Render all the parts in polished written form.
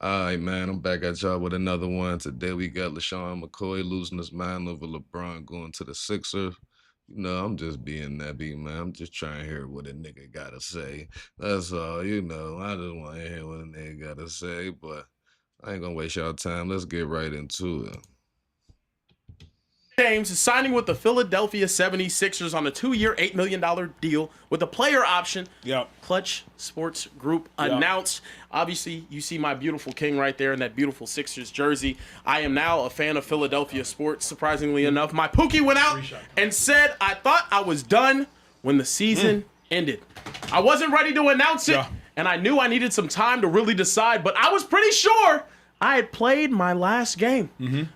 All right, man. I'm back at y'all with another one. Today we got LaShawn McCoy losing his mind over LeBron going to the Sixers. I'm just being nappy, man. I'm just trying to hear what a nigga gotta say. That's all, I just want to hear what a nigga gotta say, but I ain't gonna waste y'all time. Let's get right into it. James is signing with the Philadelphia 76ers on a 2-year, $8 million deal with a player option. Yep. Clutch Sports Group announced. Obviously, you see my beautiful king right there in that beautiful Sixers jersey. I am now a fan of Philadelphia sports, surprisingly enough. My Pookie went out and said, I thought I was done when the season ended. I wasn't ready to announce it, and I knew I needed some time to really decide, but I was pretty sure I had played my last game.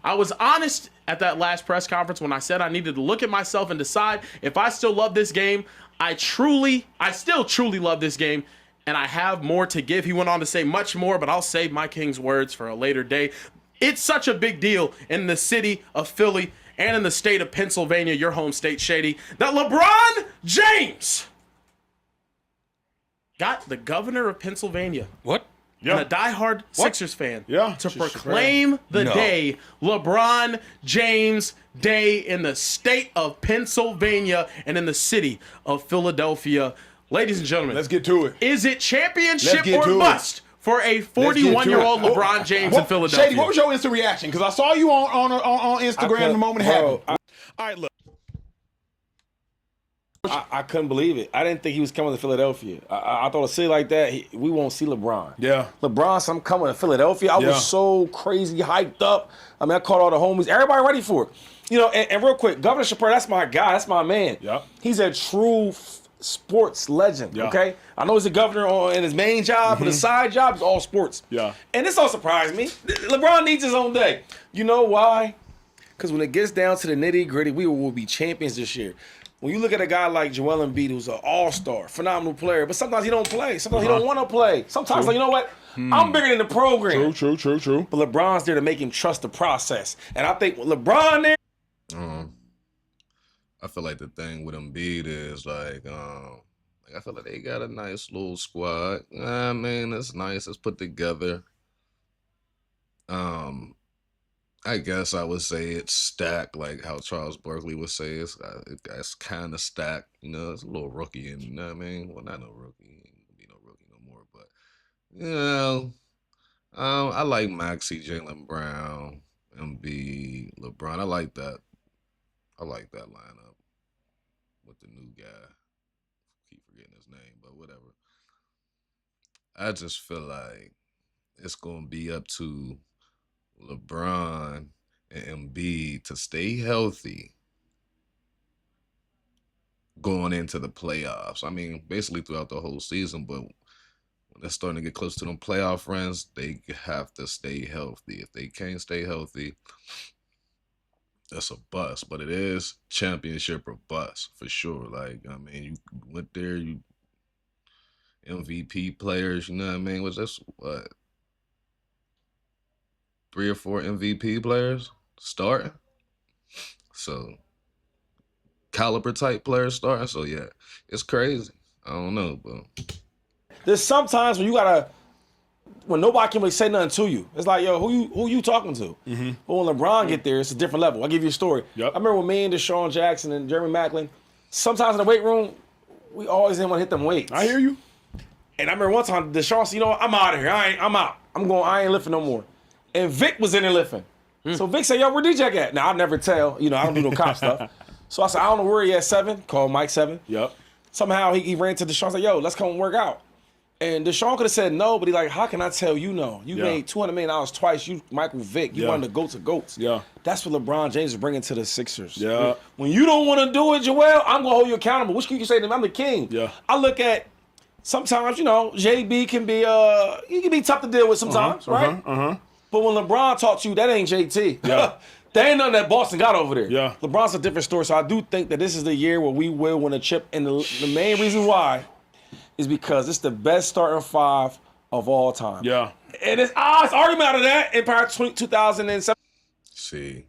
I was honest at that last press conference when I said I needed to look at myself and decide if I still love this game. I still truly love this game, and I have more to give. He went on to say much more, but I'll save my king's words for a later day. It's such a big deal in the city of Philly and in the state of Pennsylvania, your home state, Shady, that LeBron James got the governor of Pennsylvania. What? And a diehard Sixers fan to Sixers proclaim the day LeBron James Day in the state of Pennsylvania and in the city of Philadelphia. Ladies and gentlemen, Let's get to it. is it championship Let's get or to it. bust for a 41-year-old Let's get to it. LeBron James in Philadelphia? Shady, what was your instant reaction? Because I saw you on Instagram the moment it happened. All right, look. I couldn't believe it. I didn't think he was coming to Philadelphia. I thought a city like that, we won't see LeBron. Yeah. LeBron, so I'm coming to Philadelphia. I was so crazy hyped up. I mean, I called all the homies. Everybody ready for it. And real quick, Governor Chappelle, that's my guy. That's my man. Yeah. He's a true sports legend, okay? I know he's a governor in his main job, but his side job is all sports. Yeah. And this don't surprise me. LeBron needs his own day. You know why? Because when it gets down to the nitty-gritty, we will be champions this year. When you look at a guy like Joel Embiid, who's an all-star, phenomenal player, but sometimes he don't play. Sometimes he don't want to play. Sometimes, like, you know what? I'm bigger than the program. True. But LeBron's there to make him trust the process. And I think with LeBron there, I feel like the thing with Embiid is I feel like they got a nice little squad. I mean, it's nice. It's put together. I guess I would say it's stacked, like how Charles Barkley would say it's kind of stacked. It's a little rookie, and you know what I mean. Well, not no rookie, he ain't gonna be no rookie no more. But I like Maxey, Jalen Brown, Embiid, LeBron. I like that. I like that lineup with the new guy. Keep forgetting his name, but whatever. I just feel like it's gonna be up to LeBron and Embiid to stay healthy going into the playoffs. I mean, basically throughout the whole season, but when they're starting to get close to them playoff runs, they have to stay healthy. If they can't stay healthy, that's a bust. But it is championship or bust for sure. Like, I mean, you went there, you MVP players, you know what I mean? Was this what? 3 or 4 MVP players starting. So caliber type players starting. So yeah, it's crazy. I don't know, but there's sometimes when when nobody can really say nothing to you. It's like, yo, who you talking to? But when LeBron get there, it's a different level. I'll give you a story. I remember when me and Deshaun Jackson and Jeremy Macklin, sometimes in the weight room, we always didn't want to hit them weights. I hear you. And I remember one time Deshaun said, you know what, I'm out of here. I'm out. I ain't lifting no more. And Vic was in there lifting. So Vic said, yo, where DJ at? Now, I'll never tell. I don't do no cop stuff. So I said, I don't know where he at 7. Called Mike 7. Somehow he ran to Deshaun and said, yo, let's come work out. And Deshaun could have said no, but he like, how can I tell you no? You made $200 million twice. You, Michael Vick, you one of the goats of goats. That's what LeBron James is bringing to the Sixers. When you don't want to do it, Joel, I'm going to hold you accountable. Which can you say to him? I'm the king. I look at, sometimes, JB can be, he can be tough to deal with sometimes, right? But when LeBron talks to you, that ain't JT. There ain't nothing that Boston got over there. LeBron's a different story. So I do think that this is the year where we will win a chip. And the main reason why is because it's the best starting 5 of all time. And it's argument out of that in prior 2007. see,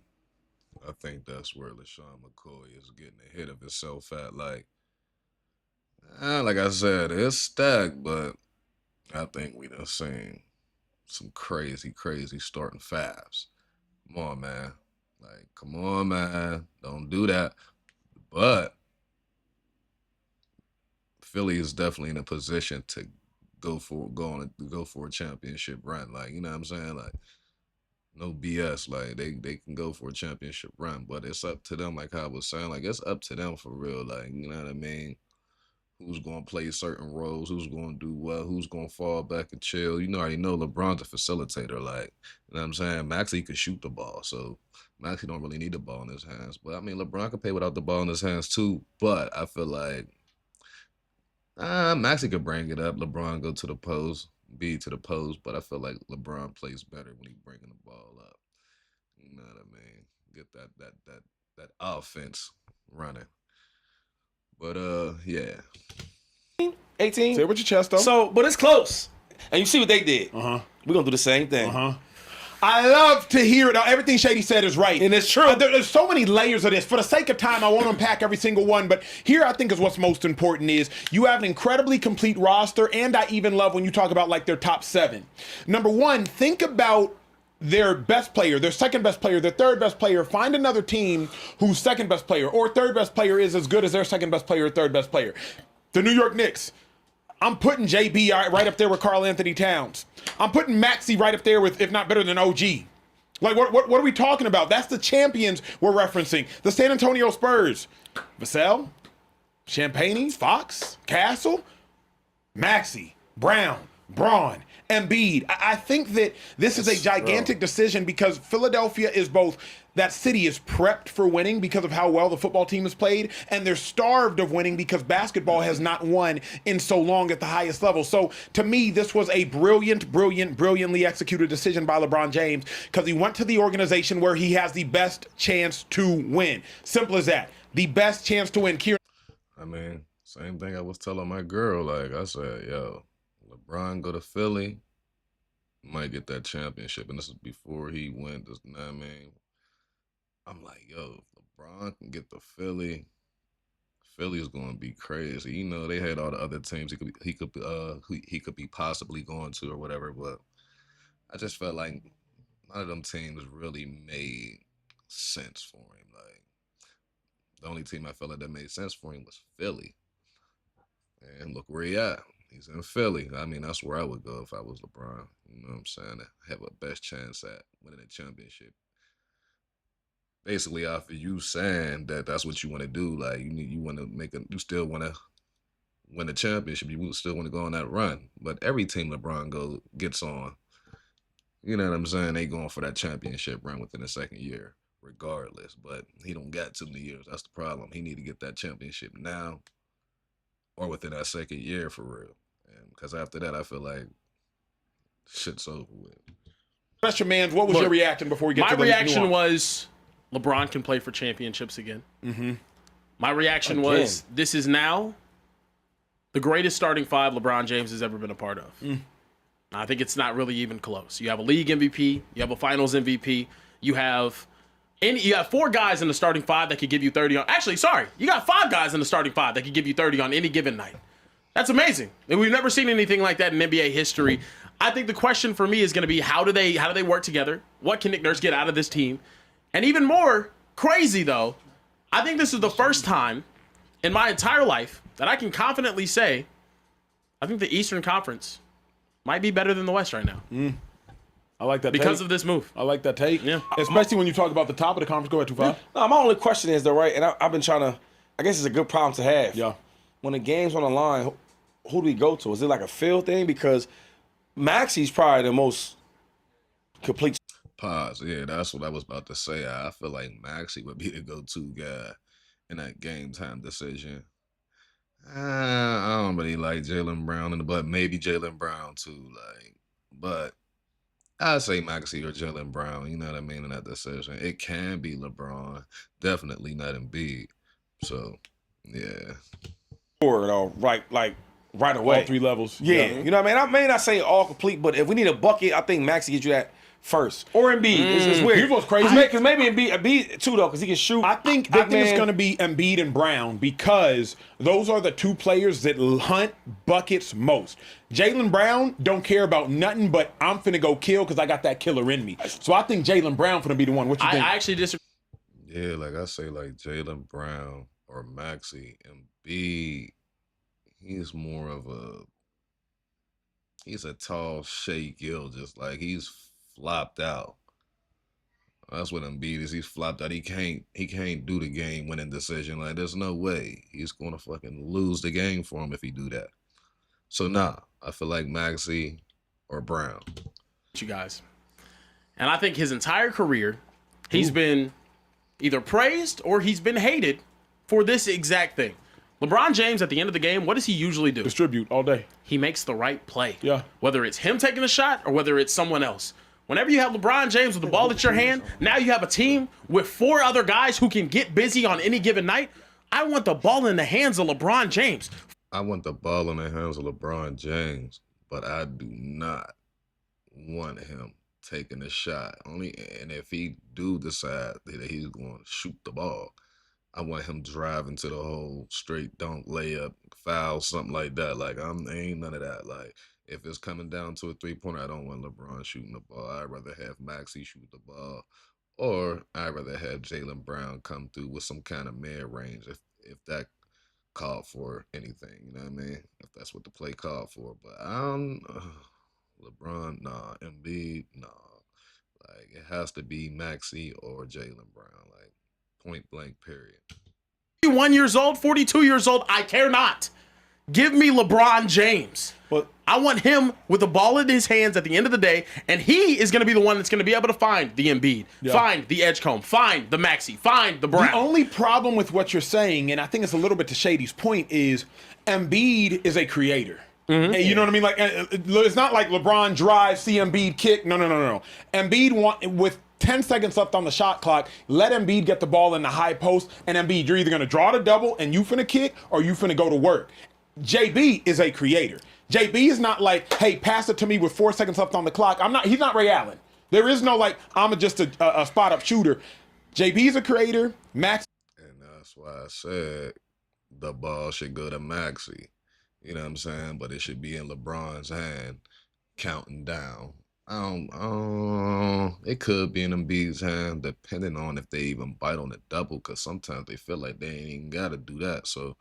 I think that's where LaShawn McCoy is getting ahead of himself at. Like I said, it's stacked, but I think we done seen some crazy, crazy starting fives. Come on, man. Like, come on, man. Don't do that. But Philly is definitely in a position to go for a championship run. Like, you know what I'm saying? Like, no BS. Like, they can go for a championship run, but it's up to them. Like I was saying, like it's up to them for real. Like, you know what I mean? Who's gonna play certain roles? Who's gonna do what? Who's gonna fall back and chill? You know, I already know LeBron's a facilitator. Like, you know what I'm saying? Maxey could shoot the ball, so Maxey don't really need the ball in his hands. But I mean, LeBron can play without the ball in his hands too. But I feel like Maxey could bring it up. LeBron go to the post, B to the post, but I feel like LeBron plays better when he bringing the ball up. You know what I mean? Get that offense running. But yeah. 18. Say it with your chest though. So, but it's close. And you see what they did. Uh-huh. We're gonna do the same thing. Uh-huh. I love to hear it. Everything Shady said is right. And it's true. There's so many layers of this. For the sake of time, I won't unpack every single one. But here I think is what's most important is you have an incredibly complete roster. And I even love when you talk about like their top 7. Number one, think about their best player, their second best player, their third best player. Find another team whose second best player or third best player is as good as their second best player or third best player. The New York Knicks. I'm putting JB right up there with Karl Anthony Towns. I'm putting Maxey right up there with, if not better than OG. Like, what are we talking about? That's the champions we're referencing. The San Antonio Spurs. Vassell, Champagne, Fox, Castle, Maxey, Brown, Braun, Embiid. I think that this is a gigantic decision because Philadelphia is both, that city is prepped for winning because of how well the football team has played, and they're starved of winning because basketball has not won in so long at the highest level. So to me, this was a brilliantly executed decision by LeBron James because he went to the organization where he has the best chance to win. Simple as that. The best chance to win. I mean, same thing I was telling my girl. Like I said, yo, LeBron go to Philly, might get that championship. And this is before he went. You know what I mean? I'm like, yo, if LeBron can get to Philly, Philly's going to be crazy. You know, they had all the other teams he could be possibly going to or whatever. But I just felt like none of them teams really made sense for him. Like, the only team I felt like that made sense for him was Philly. And look where he at. He's in Philly. I mean, that's where I would go if I was LeBron. You know what I'm saying? To have a best chance at winning a championship. Basically, off of you saying that that's what you want to do. Like, you want to you still want to win a championship. You still want to go on that run. But every team LeBron gets on, you know what I'm saying? They going for that championship run within the second year, regardless. But he don't got too many years. That's the problem. He need to get that championship now or within that second year for real. Because after that, I feel like shit's over with. Special Mans, what was your reaction before we get to the My reaction was LeBron can play for championships again. Mm-hmm. My reaction was this is now the greatest starting 5 LeBron James has ever been a part of. I think it's not really even close. You have a league MVP, you have a finals MVP, you have 4 guys in the starting 5 that could give you 30 on. Actually, sorry, you got 5 guys in the starting 5 that could give you 30 on any given night. That's amazing. And we've never seen anything like that in NBA history. I think the question for me is going to be how do they work together? What can Nick Nurse get out of this team? And even more crazy though, I think this is the first time in my entire life that I can confidently say I think the Eastern Conference might be better than the West right now. I like that because of this move. I like that take. Yeah. Especially when you talk about the top of the conference. Go ahead, 2-5. No, my only question is though, right? And I've been trying to. I guess it's a good problem to have. Yeah. When the game's on the line, who do we go to? Is it like a field thing? Because Maxey's probably the most complete. Pause. Yeah, that's what I was about to say. I feel like Maxey would be the go-to guy in that game time decision. I don't really like Jaylen Brown but maybe Jaylen Brown too. But I say Maxey or Jaylen Brown. You know what I mean in that decision. It can be LeBron, definitely not Embiid. So yeah. Though, right away. All 3 levels. Yeah, you know what I mean? I may not say all complete, but if we need a bucket, I think Maxey gives you that first, or Embiid. It's weird. Here's what's crazy. Because maybe Embiid too though, because he can shoot. I think it's going to be Embiid and Brown because those are the two players that hunt buckets most. Jaylen Brown don't care about nothing, but I'm finna go kill because I got that killer in me. So I think Jaylen Brown finna be the one. What you think? I actually disagree. Yeah, like I say, like Jaylen Brown or Maxey. Embiid, he's more of he's a tall Shea Gill, just like he's flopped out. That's what Embiid is. He's flopped out. He can't do the game winning decision. Like there's no way he's gonna fucking lose the game for him if he do that. So nah, I feel like Maxey or Brown. You guys, and I think his entire career, he's been either praised or he's been hated for this exact thing. LeBron James, at the end of the game, what does he usually do? Distribute all day. He makes the right play. Yeah. Whether it's him taking a shot or whether it's someone else. Whenever you have LeBron James with the ball at your hand, now you have a team with 4 other guys who can get busy on any given night. I want the ball in the hands of LeBron James. I want the ball in the hands of LeBron James, but I do not want him taking a shot. And if he do decide that he's going to shoot the ball, I want him driving to the hole, straight dunk, layup, foul, something like that. Like ain't none of that. Like if it's coming down to a 3-pointer, I don't want LeBron shooting the ball. I'd rather have Maxey shoot the ball, or I'd rather have Jaylen Brown come through with some kind of mid range if that called for anything. You know what I mean? If that's what the play called for. But LeBron, nah. Embiid, nah. Like it has to be Maxey or Jaylen Brown. Like point blank, period. 41 years old, 42 years old, I care not. Give me LeBron James. But I want him with the ball in his hands at the end of the day, and he is going to be the one that's going to be able to find the Embiid, find the Edgecombe, find the Maxey, find the Brown. The only problem with what you're saying, and I think it's a little bit to Shady's point, is Embiid is a creator. And you know what I mean? Like it's not like LeBron drives, see Embiid kick. No. Embiid with 10 seconds left on the shot clock, let Embiid get the ball in the high post, and Embiid, you're either going to draw the double and you finna kick, or you finna go to work. JB is a creator. JB is not like, hey, pass it to me with 4 seconds left on the clock. He's not Ray Allen. There is no like, I'm just a spot up shooter. JB's a creator. Max. And that's why I said the ball should go to Maxey. You know what I'm saying? But it should be in LeBron's hand, counting down. It could be in Embiid's hand, depending on if they even bite on the double, because sometimes they feel like they ain't even got to do that. So,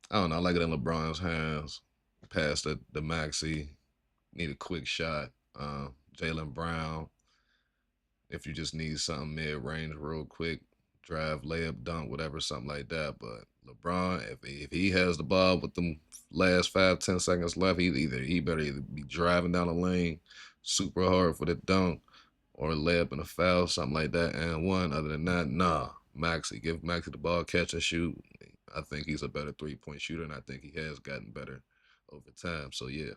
I don't know. I like it in LeBron's hands. Pass the Maxey. Need a quick shot. Jaylen Brown, if you just need something mid-range real quick, drive, layup, dunk, whatever, something like that. But LeBron, if he has the ball with them last 5-10 seconds left, he better either be driving down the lane super hard for the dunk or layup and a foul, something like that, and one. Other than that, nah. Maxey, give Maxey the ball, catch and shoot. I think he's a better 3-point shooter, and I think he has gotten better over time. So, yeah.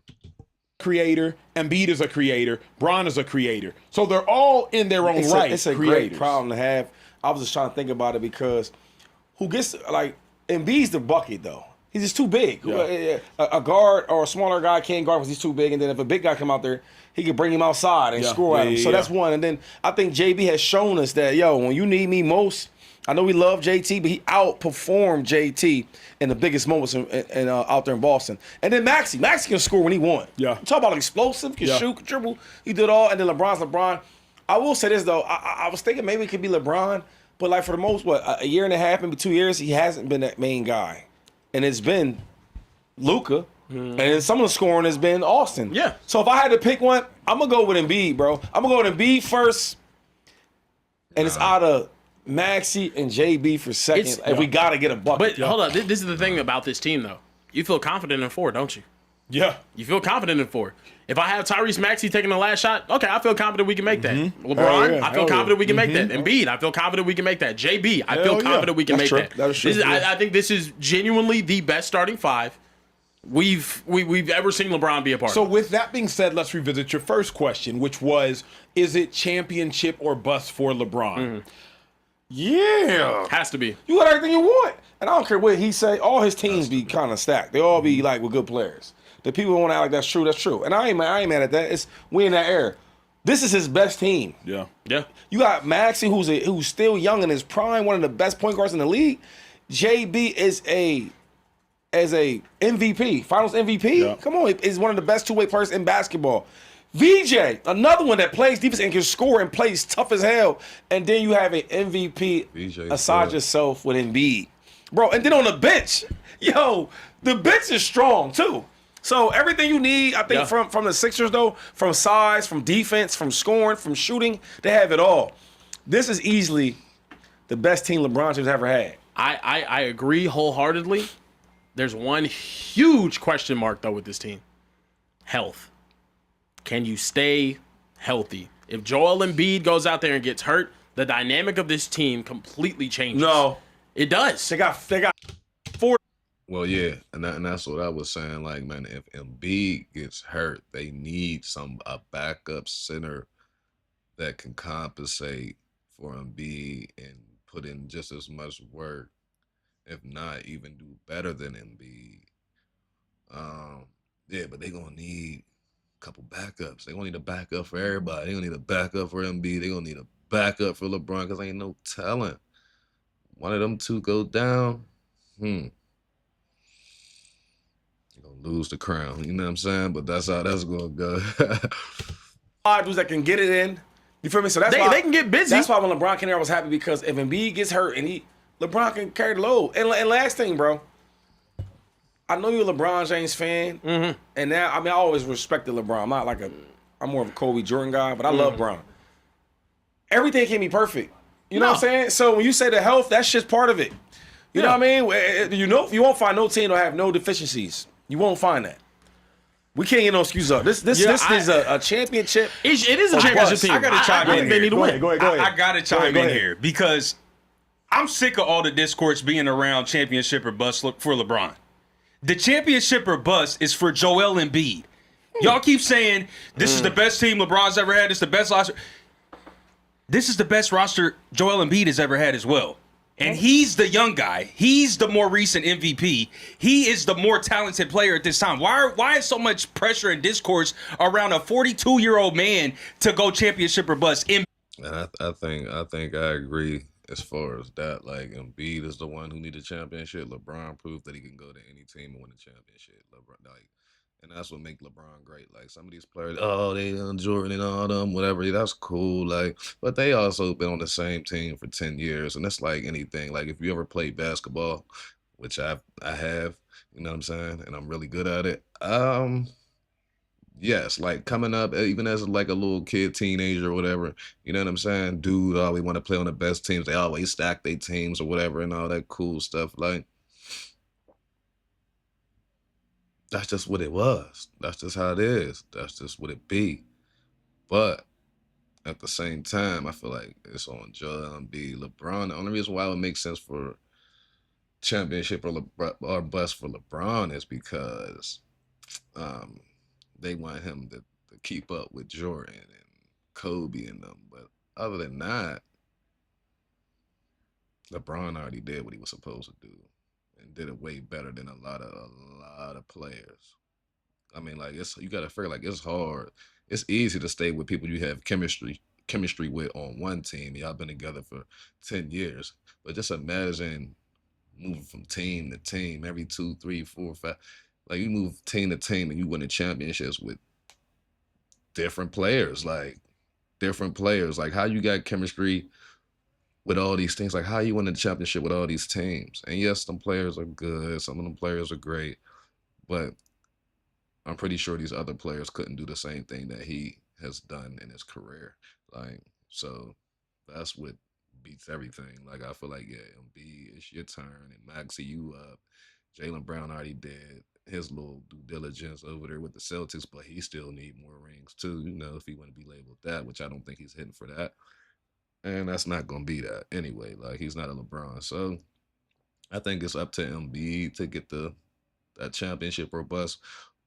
Creator, Embiid is a creator, Bron is a creator. So they're all in their own right. It's a great problem to have. I was just trying to think about it because who gets, like, Embiid's the bucket, though. He's just too big. Yeah. A guard or a smaller guy can't guard because he's too big. And then if a big guy come out there, he can bring him outside and score at him. So that's one. And then I think JB has shown us that, when you need me most, I know we love JT, but he outperformed JT in the biggest moments out there in Boston. And then Maxey can score when he wants. Yeah. Talk about explosive, can shoot, can dribble. He did all. And then LeBron's LeBron. I will say this, though. I was thinking maybe it could be LeBron, but like for the most, a year and a half, maybe 2 years, he hasn't been that main guy. And it's been Luka. And some of the scoring has been Austin. Yeah. So if I had to pick one, I'm going to go with Embiid, bro. I'm going to go with Embiid first. And it's out of Maxey and JB for second. And we got to get a bucket. But hold on. This is the thing about this team, though. You feel confident in 4, don't you? Yeah. You feel confident in 4. If I have Tyrese Maxey taking the last shot, okay, I feel confident we can make that. LeBron, I feel confident we can make that. Embiid, I feel confident we can make that. JB, I feel confident we can make that. That is true. I think this is genuinely the best starting 5 we've ever seen LeBron be a part of. So with that being said, let's revisit your first question, which was, is it championship or bust for LeBron? Yeah. Has to be. You got everything you want. And I don't care what he say. All his teams be kind of stacked. They all be like with good players. The people want to act like that's true. And I ain't mad at that. We in that era. This is his best team. Yeah. Yeah. You got Maxey, who's still young in his prime, one of the best point guards in the league. JB is a MVP, Finals MVP. Yeah. Come on, he's one of the best two-way players in basketball. VJ, another one that plays defense and can score and plays tough as hell. And then you have an MVP VJ aside good. yourself with Embiid, bro. And then on the bench, yo, the bench is strong too. So everything you need, I think, from the Sixers though, from size, from defense, from scoring, from shooting, they have it all. This is easily the best team LeBron James ever had. I agree wholeheartedly. There's one huge question mark though with this team. Health. Can you stay healthy? If Joel Embiid goes out there and gets hurt, the dynamic of this team completely changes. No, It does. they got Well, yeah, and that's what I was saying. Like, man, if Embiid gets hurt, they need a backup center that can compensate for Embiid and put in just as much work, if not even do better than Embiid. Yeah, but they're gonna need a couple backups. They're gonna need a backup for everybody. They're gonna need a backup for Embiid. They're gonna need a backup for LeBron because ain't no talent. One of them two go down, you're gonna lose the crown. You know what I'm saying? But that's how that's gonna go. dudes that can get it in. You feel me? So that's They why can get busy. That's why when LeBron came there, I was happy because if Embiid gets hurt and LeBron can carry the load. And last thing, bro, I know you're a LeBron James fan, and now I always respected LeBron. I'm more of a Kobe Jordan guy, but I love LeBron. Everything can be perfect. You know what I'm saying? So when you say the health, that's just part of it. You know what I mean? You won't find no team that'll have no deficiencies. You won't find that. We can't get no excuses up. This is a championship. It is a championship team. I gotta chime in They here. need to win. Go ahead. I gotta chime Go in ahead. here because I'm sick of all the discourse being around championship or bust for LeBron. The championship or bust is for Joel Embiid. Y'all keep saying this is the best team LeBron's ever had. This is the best roster. This is the best roster Joel Embiid has ever had as well. And he's the young guy. He's the more recent MVP. He is the more talented player at this time. Why is so much pressure and discourse around a 42-year-old man to go championship or bust? And I think I agree as far as that. Like, Embiid is the one who need a championship. LeBron proved that he can go to any team and win a championship. And that's what make LeBron great. Like, some of these players, they Jordan and all them, whatever. That's cool. Like, but they also been on the same team for 10 years, and it's like anything. Like, if you ever played basketball, which I have, you know what I'm saying, and I'm really good at it. Yes, like coming up, even as like a little kid, teenager, or whatever, you know what I'm saying? Dude, always want to play on the best teams. They always stack their teams or whatever and all that cool stuff. Like, that's just what it was. That's just how it is. That's just what it be. But at the same time, I feel like it's on Joel Embiid, LeBron. The only reason why it would make sense for championship or bust for LeBron is because they want him to keep up with Jordan and Kobe and them. But other than that, LeBron already did what he was supposed to do and did it way better than a lot of players. I mean, like, you got to figure, like, it's hard. It's easy to stay with people you have chemistry with on one team. Y'all been together for 10 years. But just imagine moving from team to team every 2, 3, 4, 5. Like, you move team to team and you win the championships with different players. Like, how you got chemistry with all these things. Like, how you win the championship with all these teams. And yes, some players are good. Some of them players are great. But I'm pretty sure these other players couldn't do the same thing that he has done in his career. Like, so that's what beats everything. Like, I feel like, yeah, Embiid, it's your turn. And Maxey, you up. Jaylen Brown already did his little due diligence over there with the Celtics, but he still need more rings too, you know, if he want to be labeled that, which I don't think he's hitting for that. And that's not going to be that anyway. Like, he's not a LeBron. So I think it's up to Embiid to get that championship or bust,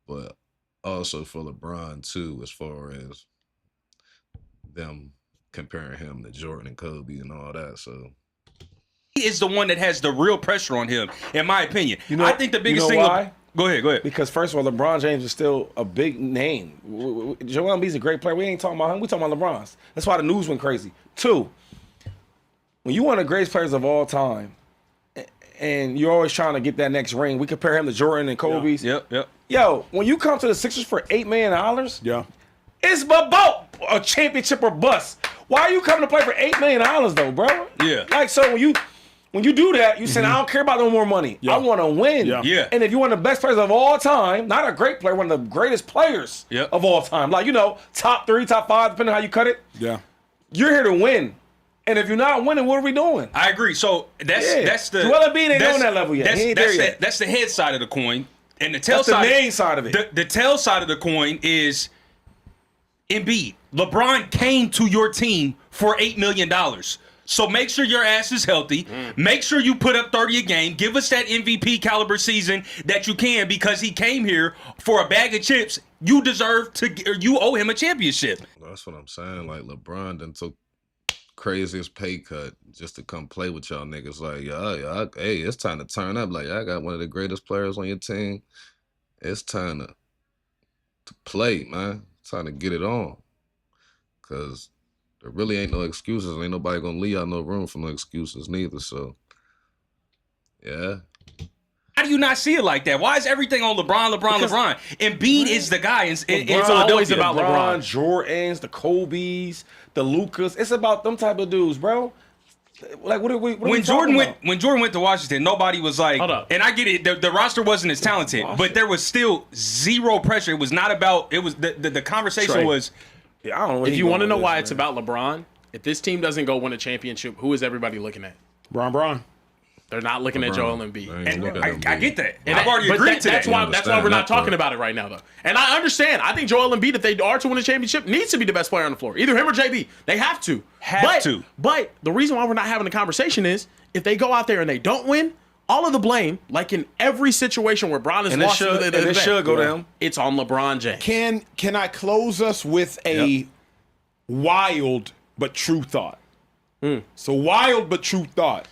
but also for LeBron too, as far as them comparing him to Jordan and Kobe and all that. So He is the one that has the real pressure on him, in my opinion. You know, I think the biggest you know thing. why? Go ahead. Because first of all, LeBron James is still a big name. Joel Embiid's a great player. We ain't talking about him. We talking about LeBron's. That's why the news went crazy. 2, when you one of the greatest players of all time, and you're always trying to get that next ring, we compare him to Jordan and Kobe's. Yep. Yo, when you come to the Sixers for $8 million, Yeah. it's about a championship or bust. Why are you coming to play for $8 million though, bro? Yeah. Like, so when you do that, you saying, I don't care about no more money. Yeah. I want to win. Yeah. And if you're one of the best players of all time, not a great player, one of the greatest players of all time, like, top 3, top 5, depending on how you cut it, Yeah. you're here to win. And if you're not winning, what are we doing? I agree. So that's the Joel Embiid ain't on that level yet. He ain't there yet. That's the head side of the coin. And the tail That's the side, main side of it. The tail side of the coin is Embiid. LeBron came to your team for $8 million. So make sure your ass is healthy. Make sure you put up 30 a game. Give us that MVP caliber season that you can, because he came here for a bag of chips. You you owe him a championship. That's what I'm saying. Like, LeBron done took craziest pay cut just to come play with y'all niggas. Like, hey, it's time to turn up. Like, I got one of the greatest players on your team. It's time to play, man. It's time to get it on. Because there really ain't no excuses. Ain't nobody gonna leave out no room for no excuses neither. So, yeah. How do you not see it like that? Why is everything on LeBron? Embiid is the guy in It's always Philadelphia. about LeBron. Jordans, the Kobe's, the Lucas. It's about them type of dudes, bro. Like, what are we When Jordan went to Washington, nobody was like, Hold up. and I get it, the roster wasn't as talented, but there was still zero pressure. It was not about, it was the conversation Trey. was, Yeah, I don't know. where If he you going want to with know this, why man. it's about LeBron, if this team doesn't go win a championship, who is everybody looking at? Braun. They're not looking at Joel Embiid. I ain't and look at I Embiid. get that. And I've already but agreed to that's that. why we're not that talking part. about it right now, though. And I understand. I think Joel Embiid, if they are to win a championship, needs to be the best player on the floor. Either him or JB. They have to. But the reason why we're not having a conversation is if they go out there and they don't win, all of the blame, like in every situation where Bron is lost, it should go to him. It's on LeBron James. Can I close us with a wild but true thought? So wild but true thought.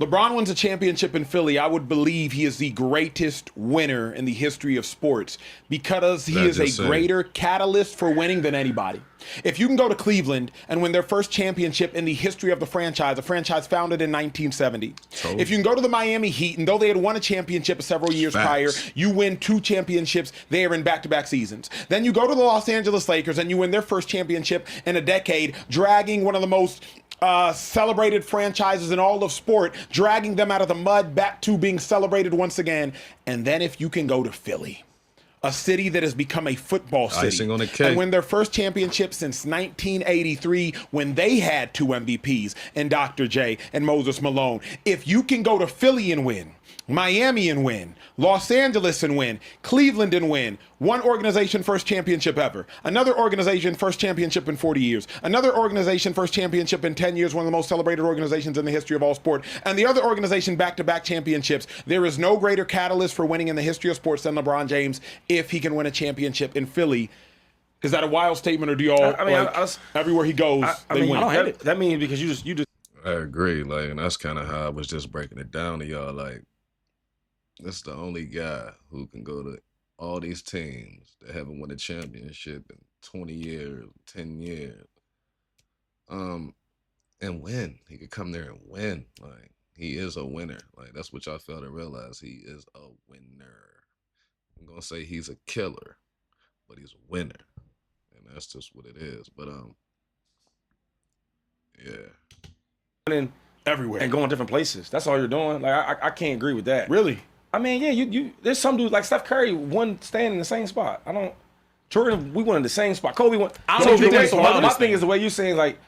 LeBron wins a championship in Philly. I would believe he is the greatest winner in the history of sports because he is a greater catalyst for winning than anybody. If you can go to Cleveland and win their first championship in the history of the franchise, a franchise founded in 1970. If you can go to the Miami Heat, and though they had won a championship several years prior, you win 2 championships there in back-to-back seasons. Then you go to the Los Angeles Lakers and you win their first championship in a decade, dragging one of the most celebrated franchises in all of sport, dragging them out of the mud back to being celebrated once again. And then if you can go to Philly, a city that has become a football city, Icing on the cake. and win their first championship since 1983 when they had 2 MVPs and Dr. J and Moses Malone. If you can go to Philly and win, Miami and win, Los Angeles and win, Cleveland and win, one organization first championship ever, another organization first championship in 40 years, another organization first championship in 10 years, one of the most celebrated organizations in the history of all sport, and the other organization back-to-back championships. There is no greater catalyst for winning in the history of sports than LeBron James if he can win a championship in Philly. Is that a wild statement, or do y'all, everywhere he goes, they win? I don't hate it. That means because you just I agree. Like, and that's kind of how I was just breaking it down to y'all. Like, this is the only guy who can go to all these teams that haven't won a championship in 20 years, 10 years, and win. He could come there and win. Like, he is a winner. Like, that's what y'all fail to realize. He is a winner. I'm gonna say he's a killer, but he's a winner, and that's just what it is. But yeah. Everywhere. and going different places. That's all you're doing. Like I can't agree with that. Really? I mean, yeah, you there's some dudes like Steph Curry won staying in the same spot. Jordan, we won in the same spot. Kobe won. I don't think that's the my wildest thing thing. is the way you're saying, like,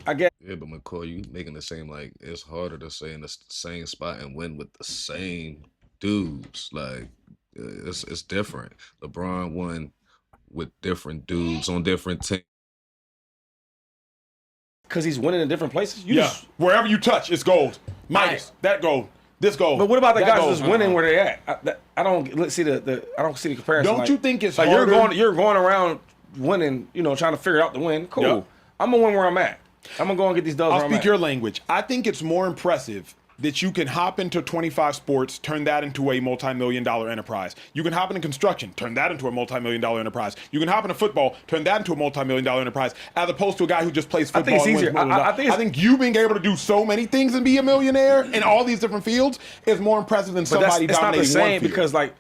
I get. Yeah, but McCoy, you making the same, like, it's harder to stay in the same spot and win with the same dudes. Like, it's different. LeBron won with different dudes on different teams. Because he's winning in different places. Wherever you touch, it's gold. Minus that gold. This gold. But what about the that guys gold. that's winning where they at? I don't see the comparison. Don't you think it's like harder? you're going around winning, trying to figure out the win. Cool. Yep. I'm gonna win where I'm at. I'm gonna go and get these dubs. I'll where I'm speak at. your language. I think it's more impressive that you can hop into 25 sports, turn that into a multi-million-dollar enterprise. You can hop into construction, turn that into a multi-million-dollar enterprise. You can hop into football, turn that into a multi-million-dollar enterprise, as opposed to a guy who just plays football. I think it's easier. I think you being able to do so many things and be a millionaire in all these different fields is more impressive than somebody it's not dominating the same one field. because, like,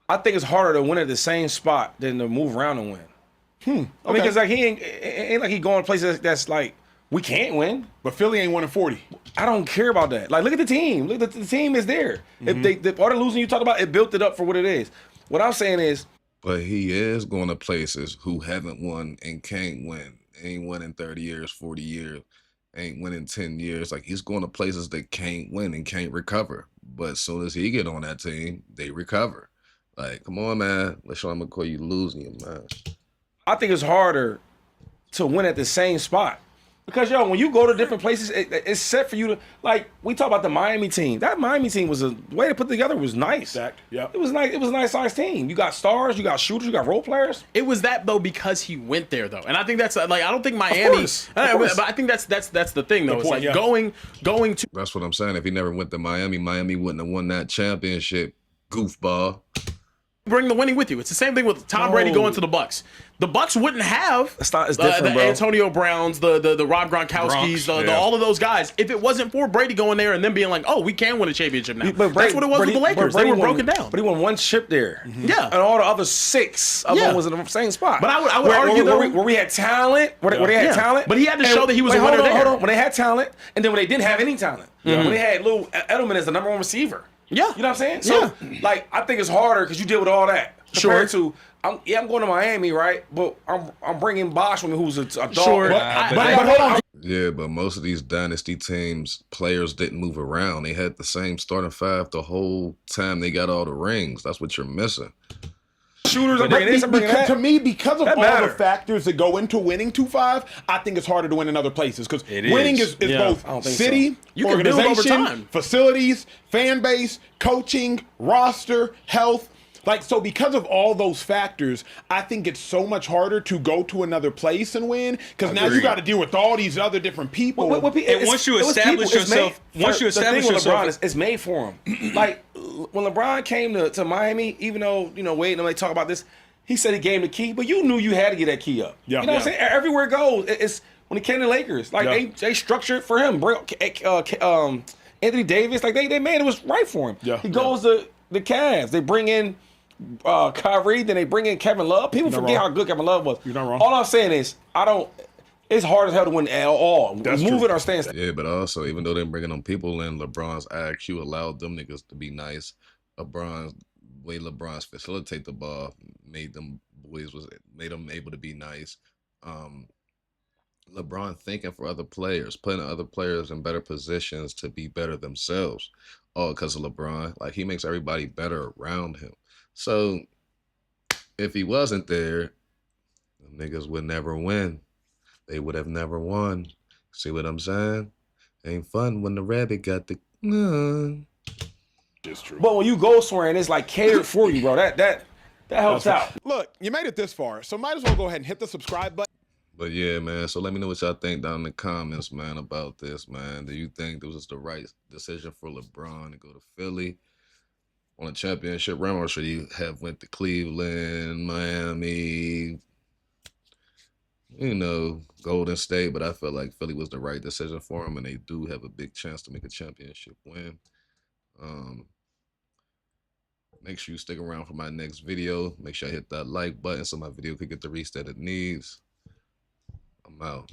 I think it's harder to win at the same spot than to move around and win. I mean, because like he ain't like he going places that's like we can't win. But Philly ain't 1-40. I don't care about that. Like, look at the team. Look at the team is there. If they part of losing you talk about, it built it up for what it is. What I'm saying is, But he is going to places who haven't won and can't win. Ain't won in 30 years, 40 years, ain't win in 10 years. Like, he's going to places that can't win and can't recover. But as soon as he get on that team, they recover. Like, come on, man. Let's show him call you losing your mind. I think it's harder to win at the same spot. Because, yo, when you go to different places, it's set for you to, like, we talk about the Miami team. That Miami team was the way to put together was nice. Stacked, yep. It was nice. It was a nice sized team. You got stars, you got shooters, you got role players. It was that though because he went there though, and I think that's like I don't think Miami. But I think that's the thing though. It's point, like yeah. going to That's what I'm saying. If he never went to Miami, Miami wouldn't have won that championship. Goofball. bring the winning with you. It's the same thing with Tom Brady going to the Bucks. The Bucks wouldn't have It's different, the bro. Antonio Browns, the Rob Gronkowskis, Gronks, all of those guys if it wasn't for Brady going there and then being like, oh, we can win a championship now. But That's what it was with the Lakers. They were broken down. But he won one chip there. Yeah. And all the other 6 of them was in the same spot. But I would argue, though, where we had talent, where they had talent. But he had to and- show that he was wait, a winner hold on, there. Hold on. When they had talent, and then when they didn't have any talent. When they had Lil Edelman as the #1 receiver. Yeah. You know what I'm saying? So, like, I think it's harder because you deal with all that. Compared to, I'm going to Miami, right? But I'm bringing Bosch with me, who's a dog. Sure. But hold on. Yeah, but most of these dynasty teams, players didn't move around. They had the same starting 5 the whole time they got all the rings. That's what you're missing. Shooters, I'm bringing this, I'm bringing Because, that. to me, because of That all matter. the factors that go into winning 2-5, I think it's harder to win in other places. Because It winning is. is Yeah. both I don't think city, so. You can build over organization, time. facilities, fan base, coaching, roster, health. Like, so because of all those factors, I think it's so much harder to go to another place and win. Because now you Agreed. got to deal with all these other different people. And once you establish yourself, the thing with LeBron, it's made for him. Like when LeBron came to Miami, even though Wade and they talk about this, he said he gave him the key, but you knew you had to get that key up. Yeah. You know what I'm saying? Everywhere it goes, it's when he came to the Lakers, like they structured for him. Anthony Davis, like they made it was right for him. Yeah. He goes to the Cavs. They bring in Kyrie, then they bring in Kevin Love. People forget how good Kevin Love was. You're not wrong. All I'm saying is, it's hard as hell to win at all. That's Move true. it or stand. Yeah, but also, even though they're bringing them people in, LeBron's IQ allowed them niggas to be nice. LeBron's facilitate the ball made them able to be nice. LeBron thinking for other players, putting other players in better positions to be better themselves. All because of LeBron. Like, he makes everybody better around him. So if he wasn't there, the niggas would never win. They would have never won. See what I'm saying? Ain't fun when the rabbit got the. It's true. But when you go somewhere and it's like catered for you, bro, that helps out. Look, you made it this far, so might as well go ahead and hit the subscribe button. But yeah, man. So let me know what y'all think down in the comments, man, about this, man. Do you think this was the right decision for LeBron to go to Philly on a championship run, or should he have went to Cleveland, Miami, Golden State? But I felt like Philly was the right decision for him, and they do have a big chance to make a championship win. Make sure you stick around for my next video. Make sure I hit that like button so my video could get the reach that it needs. I'm out.